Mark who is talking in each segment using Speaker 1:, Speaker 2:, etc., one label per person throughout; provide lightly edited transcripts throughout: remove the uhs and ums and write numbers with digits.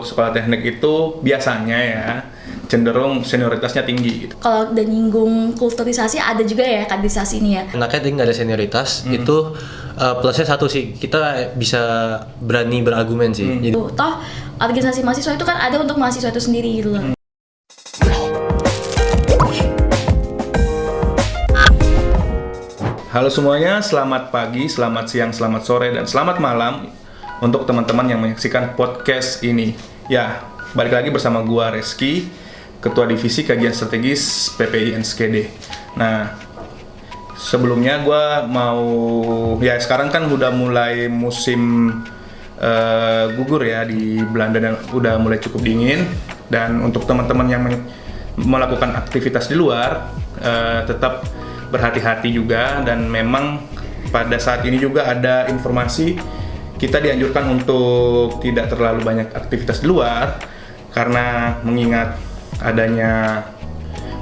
Speaker 1: untuk sekolah teknik itu biasanya ya cenderung senioritasnya tinggi gitu.
Speaker 2: Kalau udah nyinggung kulturisasi ada juga ya kaderisasi ini ya.
Speaker 3: Enaknya tadi nggak ada senioritas, itu plusnya satu sih, kita bisa berani berargumen sih. Jadi,
Speaker 2: Toh organisasi mahasiswa itu kan ada untuk mahasiswa itu sendiri gitu loh.
Speaker 1: Halo semuanya, selamat pagi, selamat siang, selamat sore, dan selamat malam untuk teman-teman yang menyaksikan podcast ini. Ya, balik lagi bersama gua Reski, Ketua Divisi Kajian Strategis PPI NSKD. Nah, sebelumnya gua mau, ya sekarang kan udah mulai musim gugur ya di Belanda dan udah mulai cukup dingin. Dan untuk teman-teman yang melakukan aktivitas di luar, tetap berhati-hati juga, dan memang pada saat ini juga ada informasi kita dianjurkan untuk tidak terlalu banyak aktivitas di luar karena mengingat adanya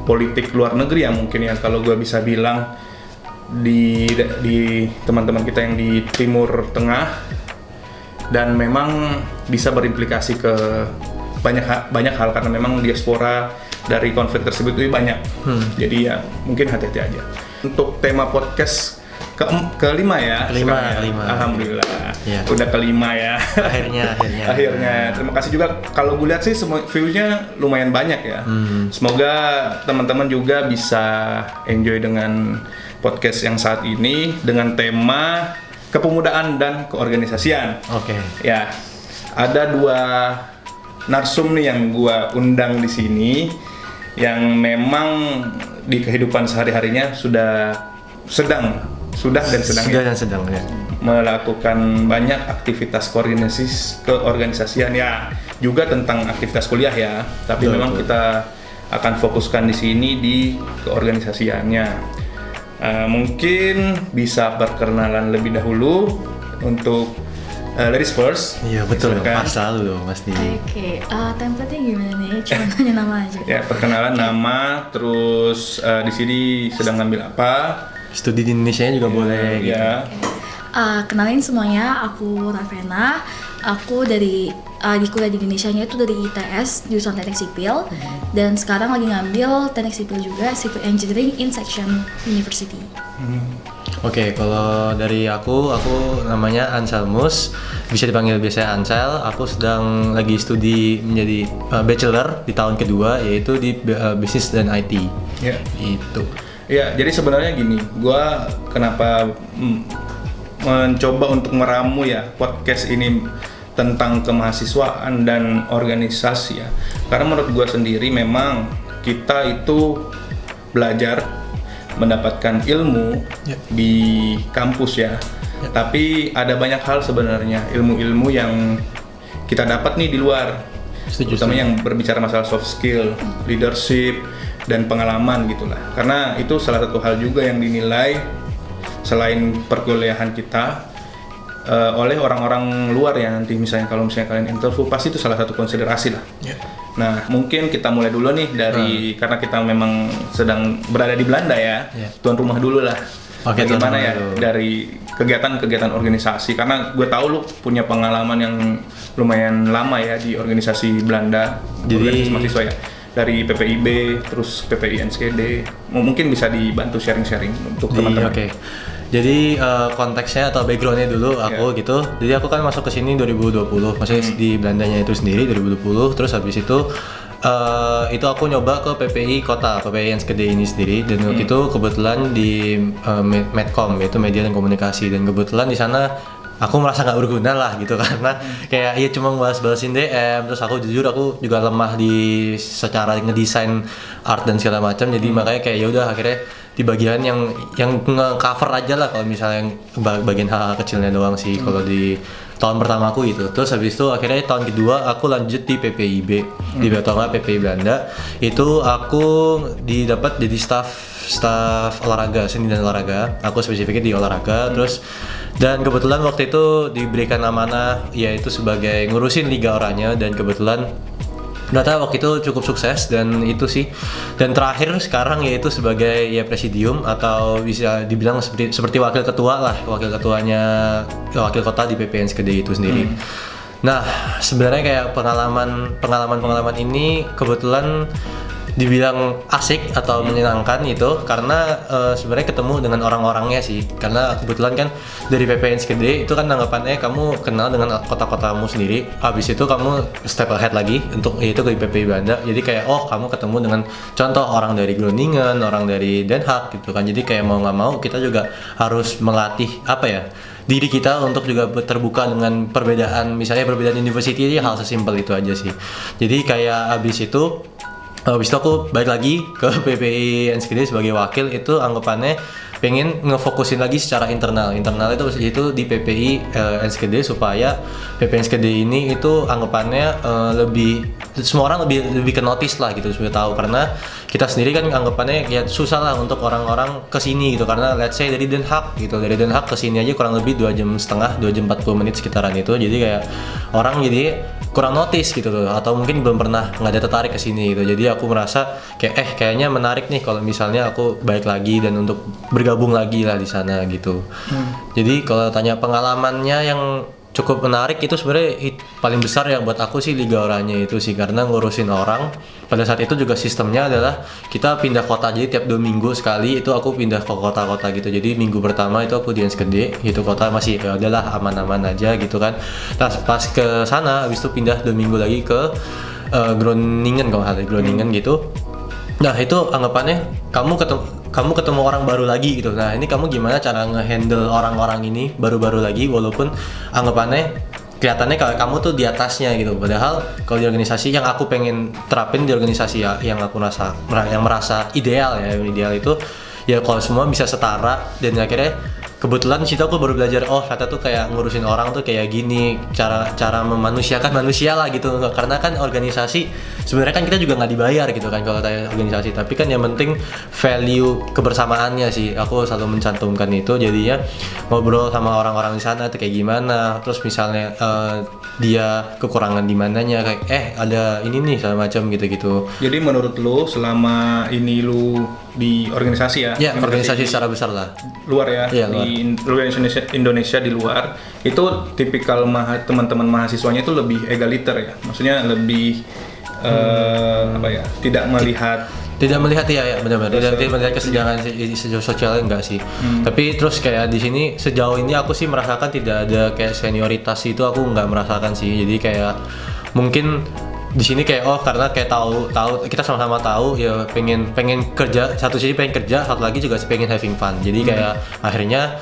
Speaker 1: politik luar negeri yang mungkin ya kalau gue bisa bilang di teman-teman kita yang di Timur Tengah, dan memang bisa berimplikasi ke banyak hal karena memang diaspora dari konflik tersebut itu banyak. Jadi ya mungkin hati-hati aja. Untuk tema podcast kelima ya.
Speaker 3: Kelima.
Speaker 1: Alhamdulillah.
Speaker 3: Ya.
Speaker 1: Udah kelima ya. Akhirnya. Terima kasih juga. Kalau gue lihat sih semua views-nya lumayan banyak ya. Semoga teman-teman juga bisa enjoy dengan podcast yang saat ini dengan tema kepemudaan dan keorganisasian.
Speaker 3: Oke.
Speaker 1: Ya. Ada dua narsum nih yang gua undang di sini yang memang di kehidupan sehari-harinya sudah sedang ya, melakukan banyak aktivitas keorganisasian ya, juga tentang aktivitas kuliah ya, tapi memang kita akan fokuskan di sini di keorganisasiannya. Mungkin bisa perkenalan lebih dahulu untuk ladies first.
Speaker 3: Iya betul, pas selalu dong pasti.
Speaker 2: Oke, template-nya gimana nih? Cuma nanya nama aja.
Speaker 1: Ya, perkenalan nama, terus di sini sedang ngambil apa?
Speaker 3: Studi di Indonesia juga boleh gitu.
Speaker 1: Ya.
Speaker 2: Kenalin semuanya, aku Ravena. Aku dari di kuliah di Indonesia-nya itu dari ITS, jurusan Teknik Sipil. Dan sekarang lagi ngambil Teknik Sipil juga, Civil Engineering in Section University.
Speaker 3: Oke, kalau dari aku namanya Anselmus, bisa dipanggil biasanya Ansel. Aku sedang lagi studi menjadi bachelor di tahun kedua, yaitu di Bisnis dan IT.
Speaker 1: Ya.
Speaker 3: Itu.
Speaker 1: Ya, jadi sebenarnya gini, gua kenapa mencoba untuk meramu ya podcast ini tentang kemahasiswaan dan organisasi ya. Karena menurut gua sendiri memang kita itu belajar mendapatkan ilmu di kampus ya. Tapi ada banyak hal sebenarnya ilmu-ilmu yang kita dapat nih di luar. Terutama yang berbicara masalah soft skill, leadership, dan pengalaman gitulah. Karena itu salah satu hal juga yang dinilai selain perkuliahan kita oleh orang-orang luar ya, nanti misalnya kalau kalian interview pasti itu salah satu konsiderasi lah. Nah, mungkin kita mulai dulu nih dari karena kita memang sedang berada di Belanda ya. Tuan rumah dulu lah.
Speaker 3: Oke,
Speaker 1: bagaimana ya dari kegiatan-kegiatan organisasi, karena gue tahu lu punya pengalaman yang lumayan lama ya di organisasi Belanda, organisasi mahasiswa ya. Dari PPIB, terus PPI NSKD. Mungkin bisa dibantu sharing-sharing untuk teman-teman.
Speaker 3: Oke. Jadi konteksnya atau backgroundnya dulu aku gitu. Jadi aku kan masuk ke sini 2020, maksudnya di Belandanya itu sendiri 2020. Terus habis itu aku nyoba ke PPI Kota, PPI NSKD ini sendiri. Dan waktu itu kebetulan di Medcom, yaitu Media dan Komunikasi. Dan kebetulan di sana aku merasa nggak berguna lah gitu, karena kayak ya cuma balas-balasin DM. Terus aku jujur aku juga lemah di secara ngedesain art dan segala macam. Jadi makanya kayak ya udah akhirnya di bagian yang nge-cover aja lah, kalau misalnya yang bagian hal kecilnya doang sih kalau di tahun pertama aku gitu. Terus habis itu akhirnya tahun kedua aku lanjut di PPIB, di Betonga PPI Belanda. Itu aku didapat jadi staff olahraga, seni dan olahraga. Aku spesifiknya di olahraga. Terus dan kebetulan waktu itu diberikan amanah yaitu sebagai ngurusin liga oranye, dan kebetulan ternyata waktu itu cukup sukses. Dan itu sih, dan terakhir sekarang yaitu sebagai ya presidium atau bisa dibilang seperti wakil ketua lah, wakil kota di PPI NSKD itu sendiri. Nah, sebenarnya kayak pengalaman ini kebetulan dibilang asik atau menyenangkan itu karena sebenarnya ketemu dengan orang-orangnya sih. Karena kebetulan kan dari PPI Enschede itu kan anggapannya kamu kenal dengan kota-kotamu sendiri. Habis itu kamu step ahead lagi untuk yaitu ke PPI Belanda. Jadi kayak kamu ketemu dengan contoh orang dari Groningen, orang dari Den Haag gitu kan. Jadi kayak mau nggak mau kita juga harus melatih diri kita untuk juga terbuka dengan perbedaan, misalnya perbedaan university, hal sesimpel itu aja sih. Jadi kayak habis itu aku balik lagi ke PPI Enschede sebagai wakil. Itu anggapannya pengen ngefokusin lagi secara internal itu di PPI Enschede supaya PPI Enschede ini itu anggapannya semua orang lebih ke notice lah gitu supaya tahu, karena kita sendiri kan anggapannya ya susah lah untuk orang-orang kesini gitu, karena let's say dari Den Haag kesini aja kurang lebih 2 jam 40 menit sekitaran itu. Jadi kayak orang jadi kurang notice gitu loh, atau mungkin belum pernah nggak ada tertarik kesini gitu. Jadi aku merasa kayak kayaknya menarik nih kalau misalnya aku balik lagi dan untuk bergabung lagi lah di sana gitu. Jadi kalau tanya pengalamannya yang cukup menarik itu sebenarnya paling besar ya buat aku sih Liga Oranye itu sih, karena ngurusin orang. Pada saat itu juga sistemnya adalah kita pindah kota, jadi tiap 2 minggu sekali itu aku pindah ke kota-kota gitu. Jadi minggu pertama itu aku di Enschede gitu, kota masih ya udahlah aman-aman aja gitu kan. Nah pas ke sana habis itu pindah 2 minggu lagi ke Groningen gitu. Nah itu anggapannya kamu ketemu orang baru lagi gitu. Nah ini kamu gimana cara nge-handle orang-orang ini baru-baru lagi, walaupun anggapannya kelihatannya kalau kamu tuh di atasnya gitu. Padahal kalau di organisasi yang aku pengen terapin di organisasi ya, yang aku merasa ideal itu ya kalau semua bisa setara. Dan akhirnya kebetulan situ aku baru belajar ternyata tuh kayak ngurusin orang tuh kayak gini, cara memanusiakan manusia lah gitu. Karena kan organisasi sebenarnya kan kita juga nggak dibayar gitu kan kalau tanya organisasi, tapi kan yang penting value kebersamaannya sih aku selalu mencantumkan itu. Jadinya ngobrol sama orang-orang di sana tuh kayak gimana, terus misalnya dia kekurangan di mananya, kayak ada ini nih segala macam gitu.
Speaker 1: Jadi menurut lu selama ini lu di organisasi ya?
Speaker 3: Ya, organisasi secara besar lah.
Speaker 1: Luar ya?
Speaker 3: Iya,
Speaker 1: di Indonesia di luar itu tipikal teman-teman mahasiswanya itu lebih egaliter ya? Maksudnya lebih tidak melihat
Speaker 3: ya benar-benar tidak melihat kesenjangan sosialnya enggak sih. Tapi terus kayak di sini sejauh ini aku sih merasakan tidak ada kayak senioritas itu, aku nggak merasakan sih. Jadi kayak mungkin di sini kayak karena kayak tahu kita sama-sama tahu ya pengen kerja, satu sisi pengen kerja, satu lagi juga pengen having fun. Jadi kayak akhirnya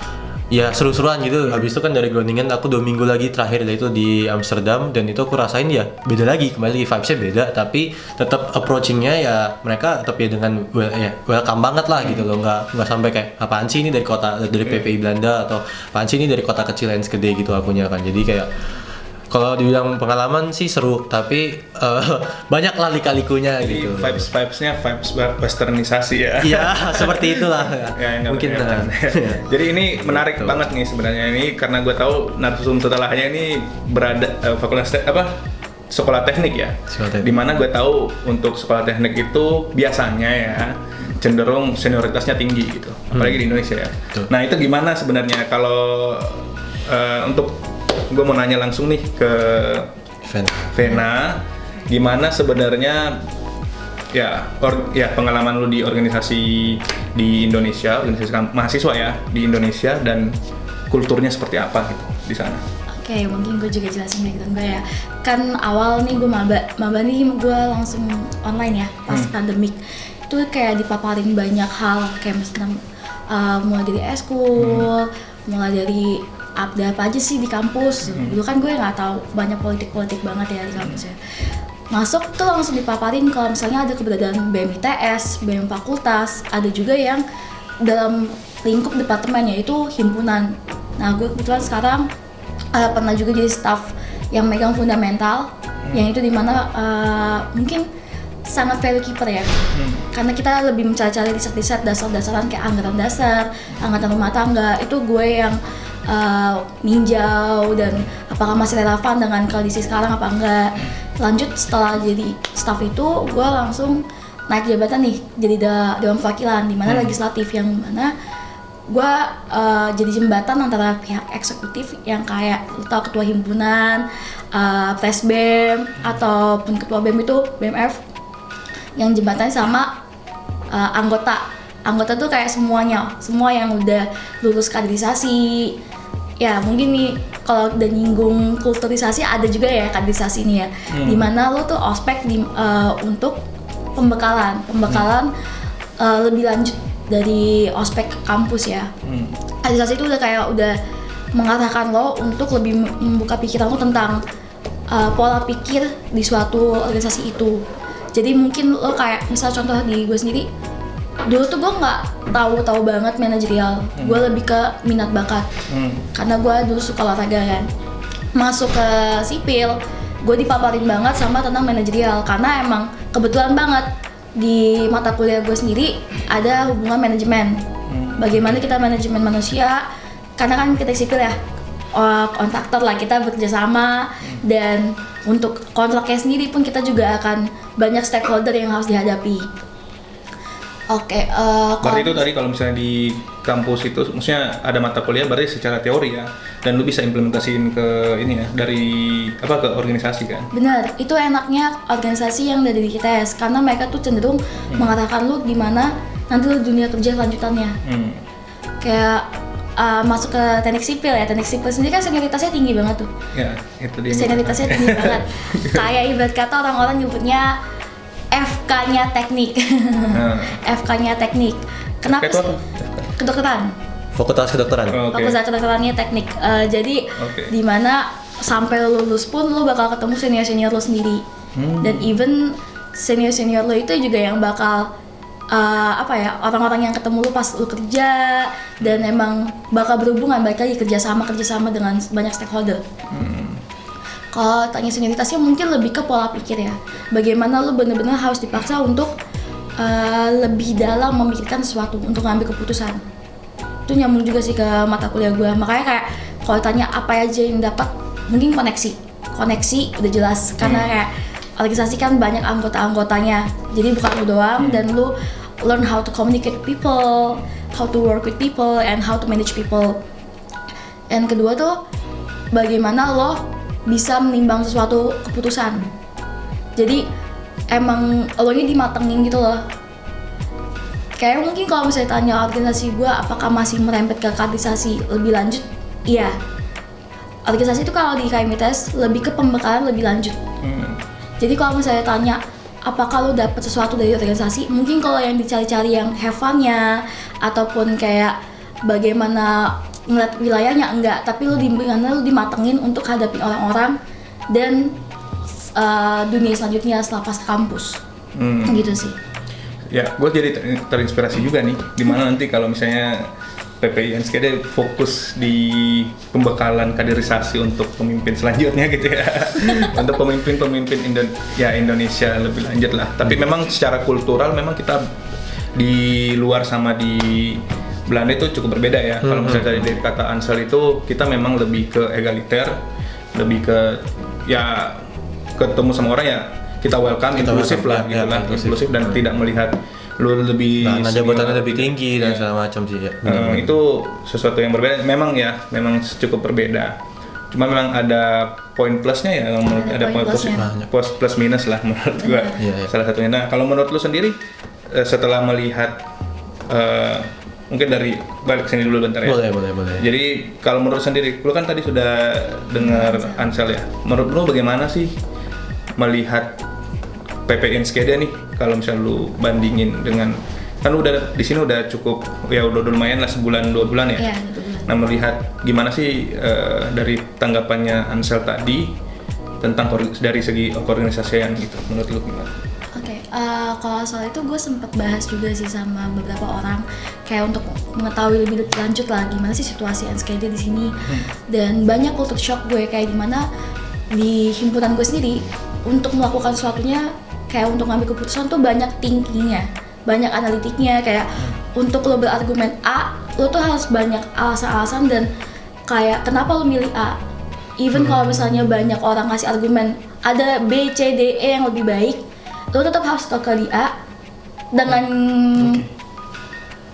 Speaker 3: ya seru-seruan gitu. Habis itu kan dari Groningen aku 2 minggu lagi terakhir itu di Amsterdam, dan itu aku rasain ya beda lagi, kembali lagi vibes-nya beda, tapi tetap approaching-nya ya mereka tetap ya dengan welcome banget lah gitu loh. Nggak sampai kayak apaan sih ini dari PPI Belanda, atau apaan sih ini dari kota kecil Enschede gitu akunya kan. Jadi kayak kalau dibilang pengalaman sih seru, tapi banyak lah lika-likunya gitu.
Speaker 1: Vibes-nya vibes westernisasi ya.
Speaker 3: Iya, seperti itulah. Mungkin.
Speaker 1: Jadi ini menarik banget nih sebenarnya ini, karena gue tahu narsum setelahnya ini berada fakultas sekolah teknik ya. Dimana gue tahu untuk sekolah teknik itu biasanya ya cenderung senioritasnya tinggi gitu, apalagi di Indonesia ya. Nah itu gimana sebenarnya kalau untuk gue mau nanya langsung nih ke Vena, gimana sebenarnya ya pengalaman lu di organisasi di Indonesia, organisasi mahasiswa ya di Indonesia, dan kulturnya seperti apa gitu di sana?
Speaker 2: Oke, mungkin gue juga jelasin background gue ya. Kan awal nih gue maba nih gue langsung online ya pas pandemik. Itu kayak dipaparin banyak hal, kayak misalnya mulai dari eskul, mulai dari ada apa aja sih di kampus. Dulu kan gue nggak tahu banyak politik banget ya di kampus ya. Masuk tuh langsung dipaparin kalau misalnya ada keberadaan BEM ITS, BEM fakultas, ada juga yang dalam lingkup departemen yaitu himpunan. Nah gue kebetulan sekarang pernah juga jadi staff yang megang fundamental, yang itu dimana mungkin sangat value keeper ya. Karena kita lebih mencari-cari riset-riset dasar-dasaran kayak anggaran dasar, anggaran rumah tangga, itu gue yang ninjau dan apakah masih relevan dengan kondisi sekarang apa enggak. Lanjut setelah jadi staff itu gue langsung naik jabatan nih jadi Dewan Perwakilan di mana legislatif, yang mana gue jadi jembatan antara pihak eksekutif yang kayak lu tau ketua himpunan, pres BEM ataupun ketua BEM itu BMF, yang jembatannya sama anggota tuh kayak semua yang udah lulus kaderisasi. Ya mungkin nih kalau udah nyinggung kulturisasi, ada juga ya kaderisasi ini ya, dimana lu tuh ospek untuk pembekalan lebih lanjut dari ospek kampus ya. Kaderisasi itu udah mengarahkan lo untuk lebih membuka pikiran lo tentang pola pikir di suatu organisasi itu. Jadi mungkin lo kayak misal contoh di gue sendiri, dulu tuh gue nggak tahu banget manajerial, gue lebih ke minat bakat, karena gue dulu suka olahraga kan. Masuk ke sipil, gue dipaparin banget sama tentang manajerial, karena emang kebetulan banget di mata kuliah gue sendiri ada hubungan manajemen, bagaimana kita manajemen manusia, karena kan kita sipil ya, kontraktor lah, kita bekerja sama, dan untuk kontraknya sendiri pun kita juga akan banyak stakeholder yang harus dihadapi. Oke,
Speaker 1: berarti itu tadi kalau misalnya di kampus itu, maksudnya ada mata kuliah berarti secara teori ya, dan lu bisa implementasiin ke ini ya, dari ke organisasi kan?
Speaker 2: Bener, itu enaknya organisasi yang dari ITS, karena mereka tuh cenderung mengarahkan lu gimana nanti lu dunia kerja lanjutannya. Kayak masuk ke teknik sipil ya, teknik sipil sendiri kan senioritasnya tinggi banget tuh.
Speaker 1: Ya, itu dia.
Speaker 2: Senioritasnya tinggi banget. Kayak ibarat kata orang-orang nyebutnya FK-nya teknik. FK-nya teknik. Kenapa sih? Kedokteran.
Speaker 3: Fakultas kedokteran.
Speaker 2: Fakultas kedokterannya teknik. Jadi di mana sampai lulus pun lo bakal ketemu senior-senior lo sendiri. Dan even senior-senior lo itu juga yang bakal orang-orang yang ketemu lo pas lo kerja, dan emang bakal berhubungan balik lagi kerjasama dengan banyak stakeholder. Kalau tanya senioritasnya mungkin lebih ke pola pikir ya, bagaimana lo benar-benar harus dipaksa untuk lebih dalam memikirkan sesuatu untuk ngambil keputusan. Itu nyambung juga sih ke mata kuliah gue, makanya kayak kalau tanya apa aja yang dapat, mungkin koneksi udah jelas, karena kayak organisasi kan banyak anggota-anggotanya, jadi bukan lo doang, dan lo learn how to communicate with people, how to work with people, and how to manage people. Dan kedua tuh bagaimana lo bisa menimbang sesuatu keputusan. Jadi emang lo ini dimatengin gitu loh. Kayak mungkin kalau misalnya tanya organisasi gue apakah masih merembet ke kaderisasi lebih lanjut, iya. Organisasi itu kalau di KMITS lebih ke pembekalan lebih lanjut. Jadi kalau misalnya tanya apakah lo dapet sesuatu dari organisasi, mungkin kalau yang dicari-cari yang have fun-nya ataupun kayak bagaimana ngeliat wilayahnya enggak, tapi lu dimatengin untuk hadapin orang-orang dan dunia selanjutnya setelah pas kampus. Gitu sih.
Speaker 1: Ya, gue jadi terinspirasi juga nih, dimana nanti kalau misalnya PPI NSKD fokus di pembekalan kaderisasi untuk pemimpin selanjutnya gitu ya. Untuk pemimpin Indonesia lebih lanjut lah. Tapi memang secara kultural memang kita di luar sama di Belanda itu cukup berbeda ya. Kalau misalnya dari kata Ansel itu kita memang lebih ke egaliter, lebih ke ya ketemu sama orang ya kita welcome, inklusif lah gitu kan, inklusif dan tidak melihat lu lebih
Speaker 3: jabatannya lebih tinggi dan segala macam sih ya.
Speaker 1: Itu sesuatu yang berbeda. Memang cukup berbeda. Cuma memang ada poin plusnya ya, ada poin plus minus lah menurut gua. Salah satunya. Nah, kalau menurut lu sendiri setelah melihat mungkin dari balik sini dulu bentar ya.
Speaker 3: Boleh.
Speaker 1: Jadi kalau menurut sendiri, lu kan tadi sudah dengar Ansel ya. Menurut lu bagaimana sih melihat PPI NSKD nih? Kalau misalnya lu bandingin dengan, kan lu udah di sini udah cukup ya, udah lumayan lah sebulan 2 bulan ya.
Speaker 2: Iya, 2 bulan.
Speaker 1: Nah, melihat gimana sih dari tanggapannya Ansel tadi tentang dari segi keorganisasian gitu, menurut lu gimana?
Speaker 2: Kalau soal itu gue sempat bahas juga sih sama beberapa orang, kayak untuk mengetahui lebih lanjut lah gimana sih situasi NSKD di sini. Dan banyak culture shock gue, kayak gimana di himpunan gue sendiri untuk melakukan sesuatunya, kayak untuk ngambil keputusan tuh banyak thinkingnya, banyak analitiknya. Kayak untuk lo berargumen A, lo tuh harus banyak alasan-alasan, dan kayak kenapa lo milih A. Even kalau misalnya banyak orang ngasih argumen ada B, C, D, E yang lebih baik, lo tetap harus ke di A dengan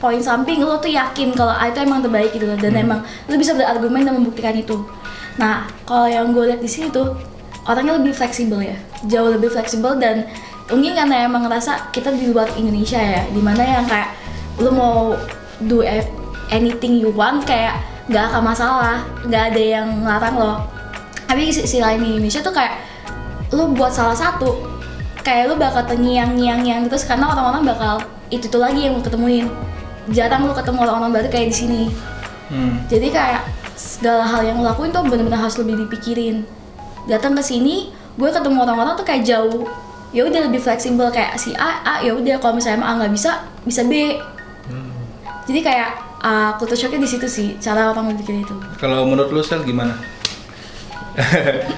Speaker 2: poin samping lo tuh yakin kalau A itu emang terbaik gitu loh, dan emang lo bisa berargumen dan membuktikan itu. Nah kalau yang gue lihat di sini tuh orangnya lebih fleksibel ya, jauh lebih fleksibel, dan mungkin karena emang ngerasa kita di luar Indonesia ya, dimana yang kayak lo mau do anything you want kayak nggak akan masalah, nggak ada yang ngelarang lo. Tapi si lain di Indonesia tuh kayak lo buat salah satu kayak lo bakal terngiang-ngiang terus, karena orang-orang bakal itu tuh lagi yang lo ketemuin. Jarang lo ketemu orang-orang baru kayak di sini. Jadi kayak segala hal yang lo lakuin tuh benar-benar harus lebih dipikirin. Datang ke sini, gue ketemu orang-orang tuh kayak jauh. Ya udah lebih fleksibel, kayak si A ya udah kalau misalnya A nggak bisa B. Jadi kayak culture shocknya di situ sih, cara orang berpikir itu.
Speaker 1: Kalau menurut lu Sel gimana?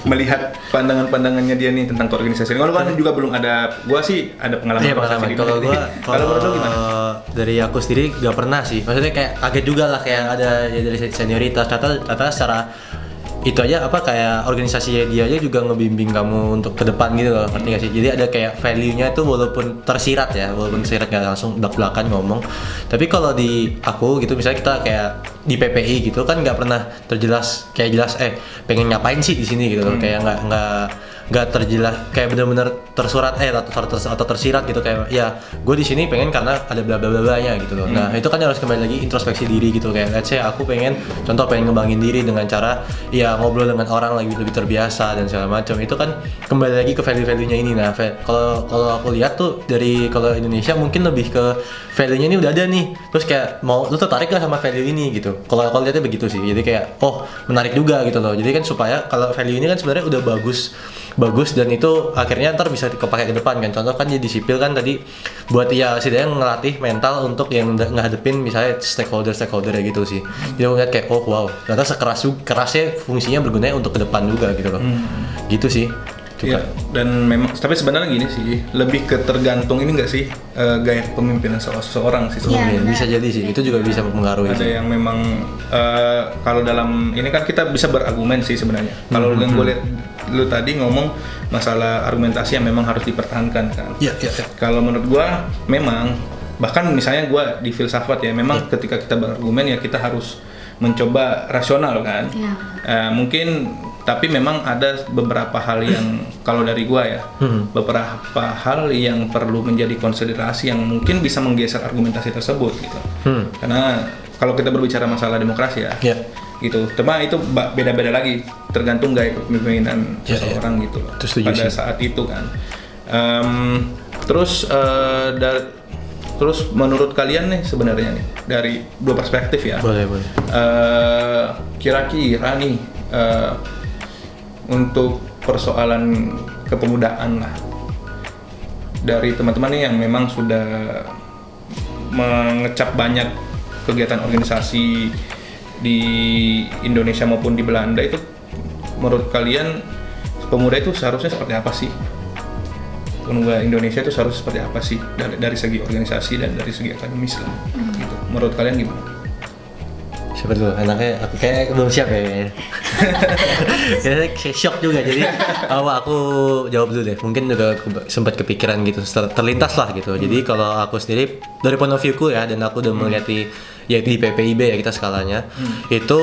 Speaker 1: Melihat pandangan-pandangannya dia nih tentang keorganisasian. Kalau kan juga belum ada, gua sih ada pengalaman.
Speaker 3: Iya, pengalaman. Kalau gua
Speaker 1: kalau menurut lu gimana?
Speaker 3: Dari aku sendiri gak pernah sih. Maksudnya kayak kaget juga lah, kayak ada ya dari senioritas. Ternyata secara itu aja apa kayak organisasi dia aja juga ngebimbing kamu untuk ke depan gitu loh, ngerti gak sih? Jadi ada kayak value-nya itu walaupun tersirat gak langsung belak-belakan ngomong. Tapi kalau di aku gitu, misalnya kita kayak di PPI gitu kan nggak pernah terjelas kayak jelas pengen ngapain sih di sini gitu loh, kayak nggak terjelas kayak benar-benar tersurat atau tersirat gitu, kayak ya gue di sini pengen karena ada bla bla bla nya gitu loh. Nah itu kan harus kembali lagi introspeksi diri gitu, kayak let's say aku pengen ngembangin diri dengan cara ya ngobrol dengan orang lebih terbiasa dan segala macam. Itu kan kembali lagi ke value-value-nya ini. Nah kalau aku lihat tuh dari kalau Indonesia mungkin lebih ke value-nya ini udah ada nih, terus kayak mau lu tertarik gak sama value ini gitu. Kalau aku lihatnya begitu sih, jadi kayak menarik juga gitu loh. Jadi kan supaya kalau value ini kan sebenarnya udah bagus dan itu akhirnya ntar bisa kepake ke depan kan. Contoh kan jadi sipil kan tadi buat ya setidaknya ngelatih mental untuk yang ngehadepin misalnya stakeholder ya gitu sih. Jadi aku ngeliat kayak wow ternyata kerasnya fungsinya berguna untuk ke depan juga gitu loh. Gitu sih.
Speaker 1: Iya, dan memang tapi sebenarnya gini sih, lebih ke tergantung ini nggak sih gaya kepemimpinan seseorang sih sebenarnya.
Speaker 3: Bisa jadi sih, itu juga bisa mempengaruhi.
Speaker 1: Ada yang memang kalau dalam ini kan kita bisa berargumen sih sebenarnya. Kalau yang gue lihat lu tadi ngomong masalah argumentasi yang memang harus dipertahankan kan.
Speaker 3: Iya.
Speaker 1: Kalau menurut gue memang bahkan misalnya gue di filsafat ya, memang ketika kita berargumen ya kita harus mencoba rasional kan. Mungkin tapi memang ada beberapa hal yang kalau dari gua ya, beberapa hal yang perlu menjadi konsiderasi yang mungkin bisa menggeser argumentasi tersebut gitu. Karena kalau kita berbicara masalah demokrasi ya, gitu. Cuma itu beda-beda lagi, tergantung gaya kepemimpinan seseorang gitu loh. Pada saat itu kan. Terus menurut kalian nih sebenarnya nih dari dua perspektif ya.
Speaker 3: Boleh.
Speaker 1: Kira-kira nih untuk persoalan kepemudaan lah dari teman-teman nih yang memang sudah mengecap banyak kegiatan organisasi di Indonesia maupun di Belanda, itu menurut kalian pemuda itu seharusnya seperti apa sih? Pemuda Indonesia itu seharusnya seperti apa sih dari segi organisasi dan dari segi akademis lah gitu. Menurut kalian gimana?
Speaker 3: Siapa dulu? Anaknya aku kayak belum siap ya. Kayaknya shock juga, jadi aku jawab dulu deh. Mungkin juga sempat kepikiran gitu, terlintas lah gitu. Jadi kalau aku sendiri dari point of view-ku ya, dan aku udah melihat di PPIB ya kita skalanya, itu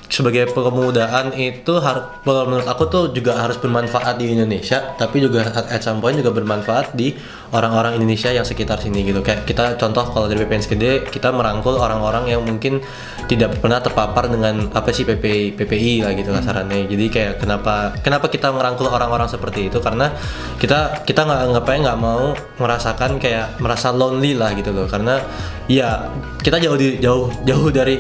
Speaker 3: sebagai kepemudaan itu menurut aku tuh juga harus bermanfaat di Indonesia, tapi juga at some point juga bermanfaat di orang-orang Indonesia yang sekitar sini gitu. Kayak kita contoh kalau dari PPNSKD kita merangkul orang-orang yang mungkin tidak pernah terpapar dengan PPI lah gitu kasarannya. Jadi kayak kenapa kita merangkul orang-orang seperti itu, karena kita nggak mau merasakan kayak merasa lonely lah gitu loh, karena ya kita jauh dari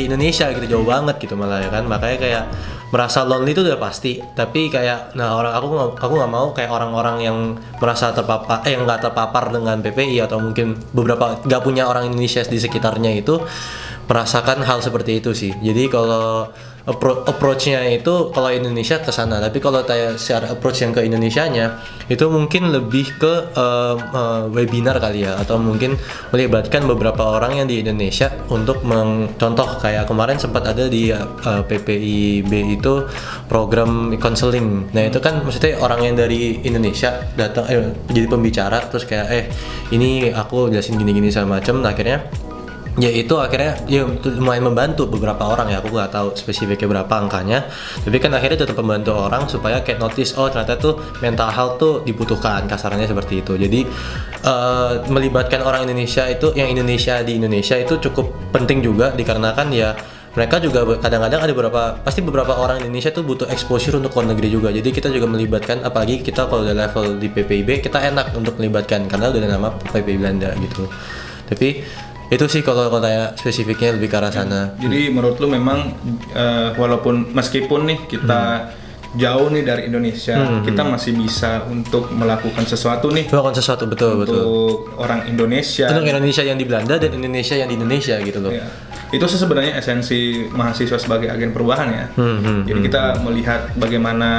Speaker 3: Indonesia gitu, jauh banget gitu malah ya kan. Makanya kayak merasa lonely itu udah pasti, tapi kayak aku nggak mau kayak orang-orang yang merasa nggak terpapar dengan PPI atau mungkin beberapa nggak punya orang Indonesia di sekitarnya itu merasakan hal seperti itu sih. Jadi kalau approach-nya itu kalau Indonesia ke sana, tapi kalau secara approach yang ke Indonesianya itu mungkin lebih ke webinar kali ya, atau mungkin melibatkan beberapa orang yang di Indonesia untuk contoh kayak kemarin sempat ada di PPIB itu program counseling. Nah itu kan maksudnya orang yang dari Indonesia datang jadi pembicara, terus kayak ini aku jelasin gini-gini sama macam. Nah akhirnya ya itu akhirnya ya lumayan membantu beberapa orang ya, aku nggak tahu spesifiknya berapa angkanya, tapi kan akhirnya tetap membantu orang supaya kayak notice ternyata tuh mental health tuh dibutuhkan, kasarnya seperti itu. Jadi melibatkan orang Indonesia itu, yang Indonesia di Indonesia itu cukup penting juga, dikarenakan ya mereka juga kadang-kadang ada beberapa orang Indonesia tuh butuh exposure untuk luar negeri juga. Jadi kita juga melibatkan, apalagi kita kalau udah level di PPIB kita enak untuk melibatkan karena udah ada nama PPI Belanda gitu. Tapi itu sih kalau tanya spesifiknya lebih ke arah sana.
Speaker 1: Jadi menurut lu memang walaupun meskipun nih kita jauh nih dari Indonesia, kita masih bisa untuk melakukan sesuatu nih.
Speaker 3: Melakukan sesuatu, betul.
Speaker 1: Untuk orang Indonesia.
Speaker 3: Untuk Indonesia yang di Belanda dan Indonesia yang di Indonesia gitu loh.
Speaker 1: Ya. Itu sih sebenarnya esensi mahasiswa sebagai agen perubahan ya. Jadi kita melihat bagaimana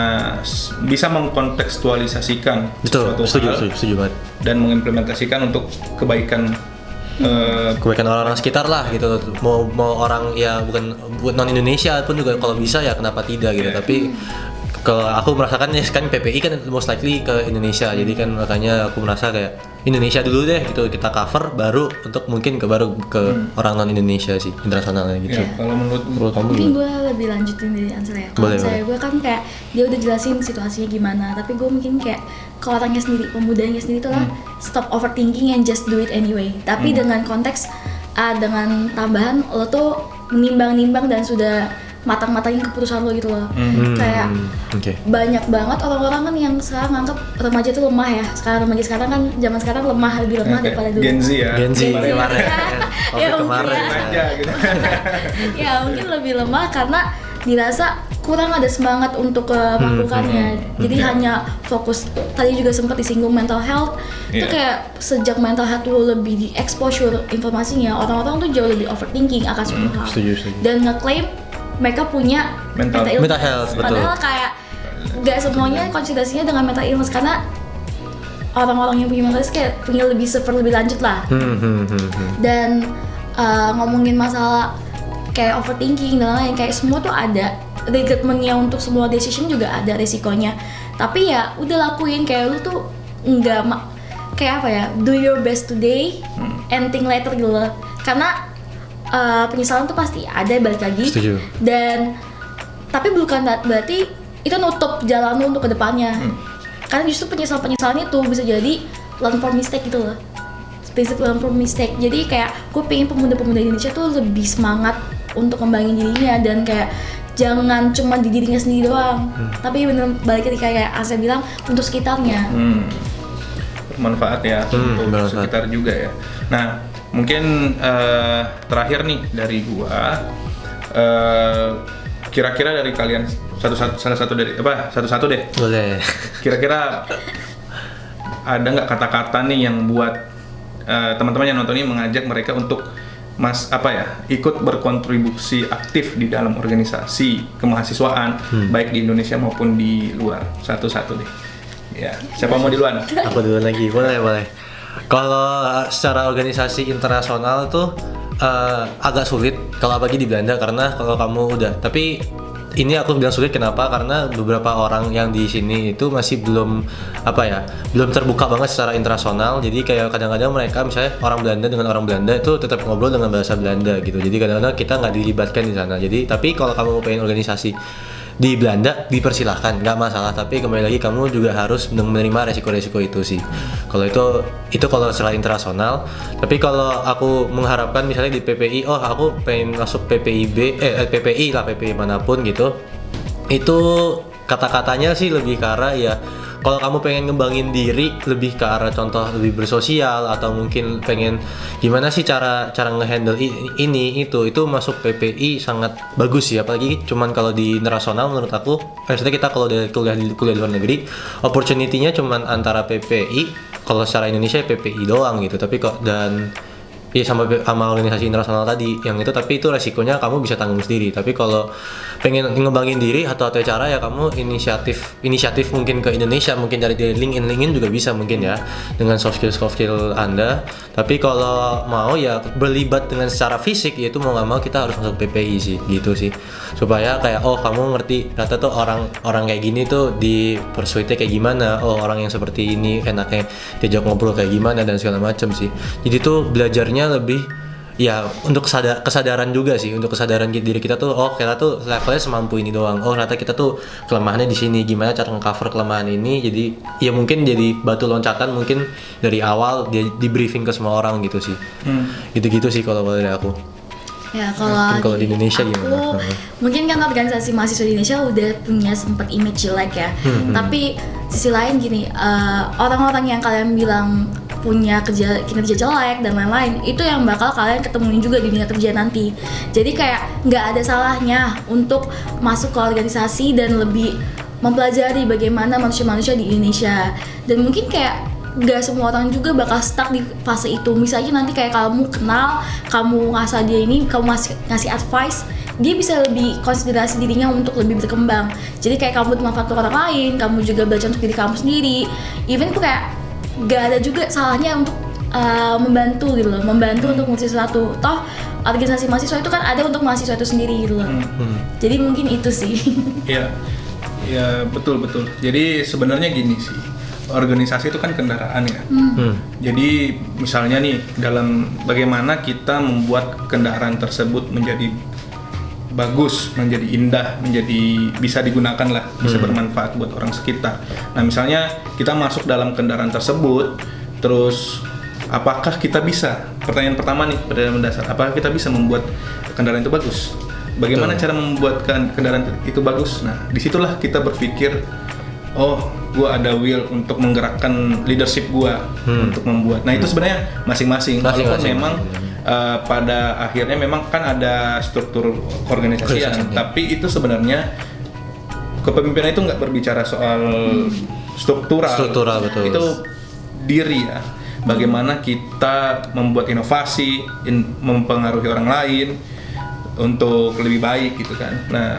Speaker 1: bisa mengkontekstualisasikan
Speaker 3: betul,
Speaker 1: sesuatu
Speaker 3: setuju banget.
Speaker 1: Dan mengimplementasikan untuk kebaikan
Speaker 3: orang-orang sekitar lah gitu. Mau orang ya bukan non Indonesia pun juga kalau bisa ya kenapa tidak gitu. Tapi kalau aku merasakan ya kan PPI kan most likely ke Indonesia, jadi kan makanya aku merasa kayak Indonesia dulu deh gitu, kita cover baru untuk mungkin baru ke orang non Indonesia sih, internasionalnya gitu.
Speaker 1: Ya, kalau menurut kamu
Speaker 2: mungkin gue lebih lanjutin dari answer ya. Kalau misalnya gue kan kayak dia udah jelasin situasinya gimana, tapi gue mungkin kayak ke orangnya sendiri, pemudanya sendiri tuh lah stop overthinking and just do it anyway. Tapi dengan konteks dengan tambahan lo tuh menimbang-nimbang dan sudah matang-matangin keputusan lo gitu loh. Kayak banyak banget orang-orang kan yang sekarang nganggap remaja tuh lemah ya. Remaja sekarang kan zaman sekarang lebih lemah daripada dulu.
Speaker 1: Gen Z ya.
Speaker 3: Kemarin.
Speaker 2: Ya
Speaker 1: kemarin aja gitu.
Speaker 2: Ya mungkin lebih lemah karena dirasa kurang ada semangat untuk melakukannya. Jadi hanya fokus, tadi juga sempat disinggung mental health. Itu kayak sejak mental health tuh lebih di exposure informasinya, orang-orang tuh jauh lebih overthinking akan suatu hal. Dan ngeklaim mereka punya mental
Speaker 3: health,
Speaker 2: padahal kayak gak semuanya konsultasinya dengan mental illness, karena orang-orang yang punya mental illness kayak punya lebih lanjut lah. Dan ngomongin masalah kayak overthinking dan lain-lain, kayak semua tuh ada regretmentnya, untuk semua decision juga ada resikonya. Tapi ya udah lakuin, kayak lu tuh nggak kayak apa ya, do your best today and think later gitu loh. Karena penyesalan tuh pasti ada, balik lagi.
Speaker 3: Setuju.
Speaker 2: Dan tapi bukan berarti itu nutup jalan lu untuk kedepannya. Karena justru penyesalan itu bisa jadi learn from mistake gitu loh. Prinsip learn from mistake. Jadi kayak gue pengen pemuda-pemuda Indonesia tuh lebih semangat untuk kembangin dirinya, dan kayak jangan cuma di dirinya sendiri doang, tapi bener balik lagi kayak Asa bilang untuk sekitarnya.
Speaker 1: Bermanfaat ya untuk sekitar juga ya. Nah, mungkin terakhir nih dari gua, kira-kira dari kalian satu-satu deh.
Speaker 3: Boleh.
Speaker 1: Kira-kira ada nggak kata-kata nih yang buat teman-teman yang nonton ini mengajak mereka untuk ikut berkontribusi aktif di dalam organisasi kemahasiswaan baik di Indonesia maupun di luar. Satu-satu deh. Ya, siapa mau duluan?
Speaker 3: Aku duluan lagi, boleh. Kalau secara organisasi internasional tuh agak sulit kalau apalagi di Belanda, karena kalau kamu udah, tapi ini aku bilang sulit kenapa? Karena beberapa orang yang di sini itu masih belum terbuka banget secara internasional. Jadi kayak kadang-kadang mereka misalnya orang Belanda dengan orang Belanda itu tetap ngobrol dengan bahasa Belanda gitu. Jadi kadang-kadang kita nggak dilibatkan di sana. Jadi tapi kalau kamu pengen organisasi di Belanda dipersilahkan, nggak masalah, tapi kembali lagi kamu juga harus menerima resiko-resiko itu sih. Kalau itu kalau secara internasional. Tapi kalau aku mengharapkan misalnya di PPI, aku pengen masuk PPI manapun gitu, itu kata-katanya sih lebih ke arah ya, kalau kamu pengen ngembangin diri lebih ke arah contoh lebih bersosial, atau mungkin pengen gimana sih cara ngehandle itu masuk PPI sangat bagus ya. Apalagi cuman kalau di internasional menurut aku, maksudnya kita kalau kuliah di luar negeri, opportunity-nya cuman antara PPI, kalau secara Indonesia PPI doang gitu. Tapi kok dan ya sama organisasi internasional tadi yang itu, tapi itu resikonya kamu bisa tanggung sendiri. Tapi kalau pengen ngembangin diri atau cara ya kamu inisiatif mungkin ke Indonesia, mungkin dari LinkedIn juga bisa mungkin ya dengan soft skill Anda. Tapi kalau mau ya berlibat dengan secara fisik, yaitu mau nggak mau kita harus masuk PPI sih gitu sih, supaya kayak oh kamu ngerti ternyata tuh orang kayak gini tuh di persuade kayak gimana, oh orang yang seperti ini enaknya diajak ngobrol kayak gimana dan segala macam sih. Jadi tuh belajarnya lebih ya untuk kesadaran juga sih, untuk kesadaran diri kita tuh oh kita tuh levelnya semampu ini doang, oh ternyata kita tuh kelemahannya di sini, gimana cara nge-cover kelemahan ini. Jadi ya mungkin jadi batu loncatan mungkin dari awal dia di briefing ke semua orang gitu sih. Gitu-gitu sih kalau dari aku.
Speaker 2: Ya
Speaker 3: Mungkin kalau di Indonesia
Speaker 2: aku,
Speaker 3: gimana?
Speaker 2: Mungkin kan organisasi mahasiswa di Indonesia udah punya sempat image jelek ya. Tapi sisi lain gini, orang-orang yang kalian bilang punya kinerja jelek dan lain-lain, itu yang bakal kalian ketemuin juga di dunia kerja nanti. Jadi kayak nggak ada salahnya untuk masuk ke organisasi dan lebih mempelajari bagaimana manusia-manusia di Indonesia. Dan mungkin kayak gak semua orang juga bakal stuck di fase itu. Misalnya nanti kayak kamu kenal, kamu ngasih dia ini, kamu ngasih advice, dia bisa lebih konsiderasi dirinya untuk lebih berkembang. Jadi kayak kamu bermanfaat untuk orang lain, kamu juga belajar untuk diri kamu sendiri. Even tuh kayak gak ada juga salahnya untuk membantu gitu loh, membantu untuk ngurusin sesuatu. Toh organisasi mahasiswa itu kan ada untuk mahasiswa itu sendiri gitu loh. Jadi mungkin itu sih.
Speaker 1: Iya, ya betul. Jadi sebenarnya gini sih, organisasi itu kan kendaraan ya. Jadi misalnya nih dalam bagaimana kita membuat kendaraan tersebut menjadi bagus, menjadi indah, menjadi bisa digunakan lah, bisa bermanfaat buat orang sekitar. Nah misalnya kita masuk dalam kendaraan tersebut, terus apakah kita bisa? Pertanyaan pertama nih, pertanyaan mendasar, apakah kita bisa membuat kendaraan itu bagus? Bagaimana cara membuat kendaraan itu bagus? Nah disitulah kita berpikir, oh gue ada will untuk menggerakkan leadership gue untuk membuat. Nah itu sebenarnya masing-masing. Walaupun memang pada akhirnya memang kan ada struktur keorganisasian, tapi itu sebenarnya kepemimpinan itu nggak berbicara soal struktural betul. Itu diri ya. Bagaimana kita membuat inovasi, mempengaruhi orang lain untuk lebih baik gitu kan. Nah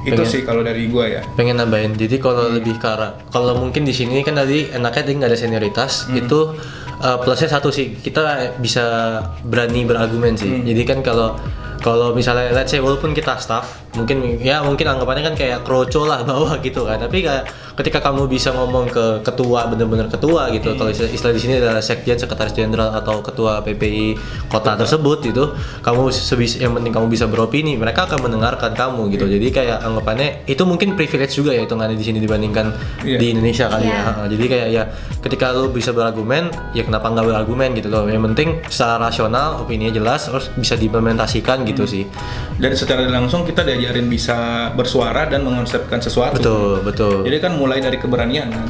Speaker 1: itu sih kalau dari gue ya.
Speaker 3: Pengen nambahin. Jadi kalau lebih ke arah, kalau mungkin di sini kan tadi enaknya tadi nggak ada senioritas, itu plusnya satu sih, kita bisa berani berargumen sih. Jadi kan kalau misalnya let's say walaupun kita staff, mungkin anggapannya kan kayak kroco lah bawah gitu kan. Tapi kayak ketika kamu bisa ngomong ke ketua, bener-bener ketua gitu, kalau istilah di sini adalah sekjen, sekretaris jenderal atau ketua PPI kota tersebut itu, kamu yang penting kamu bisa beropini, mereka akan mendengarkan kamu gitu. Jadi kayak anggapannya itu mungkin privilege juga ya hitungannya di sini dibandingkan di Indonesia kali ya. Jadi kayak ya ketika lu bisa berargumen, ya kenapa nggak berargumen gitu loh. Yang penting secara rasional, opininya jelas, terus bisa diimplementasikan gitu sih.
Speaker 1: Dan secara langsung kita diajarin bisa bersuara dan mengonsepkan sesuatu.
Speaker 3: Betul.
Speaker 1: Jadi kan mulai dari keberanian kan?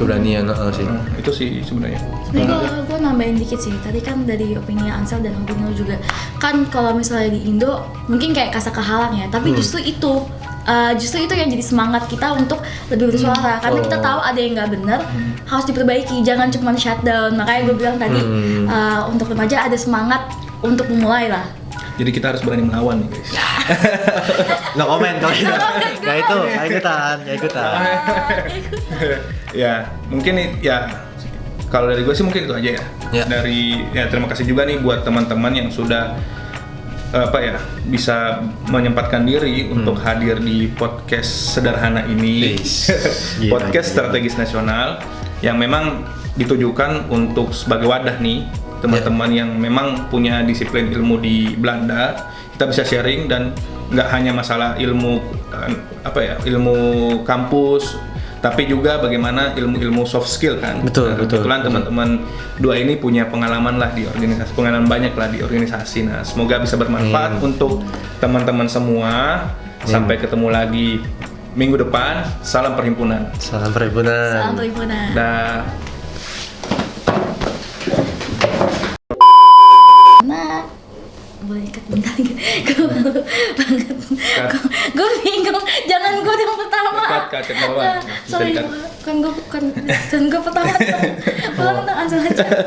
Speaker 3: Sih.
Speaker 1: Itu sih sebenarnya.
Speaker 2: Sebenarnya gue nambahin dikit sih. Tadi kan dari opini Ansel dan opini lo juga. Kan kalau misalnya di Indo mungkin kayak kasa kehalang ya. Tapi justru itu yang jadi semangat kita untuk lebih bersuara. Karena kita tahu ada yang nggak benar, harus diperbaiki. Jangan cuma shutdown. Makanya gue bilang tadi untuk remaja ada semangat untuk memulai lah.
Speaker 1: Jadi kita harus berani melawan nih guys.
Speaker 3: No comment kalau itu. Gak ikutan.
Speaker 1: Ya mungkin ya kalau dari gue sih mungkin itu aja ya. Terima kasih juga nih buat teman-teman yang sudah bisa menyempatkan diri untuk hadir di podcast sederhana ini. Podcast strategis nasional yang memang ditujukan untuk sebagai wadah nih teman-teman yang memang punya disiplin ilmu di Belanda. Kita bisa sharing dan nggak hanya masalah ilmu ilmu kampus, tapi juga bagaimana ilmu-ilmu soft skill kan. Kebetulan teman-teman dua ini punya pengalaman lah di organisasi, pengalaman banyak lah di organisasi. Nah semoga bisa bermanfaat untuk teman-teman semua. Sampai ketemu lagi minggu depan. Salam perhimpunan. Dah.
Speaker 2: Boleh ikat bentar gitu. Gue malu banget. Gue bingung. Jangan gue yang pertama.
Speaker 1: Cut.
Speaker 2: Sorry, kan gue pertama. Pulang tentang Ansel aja.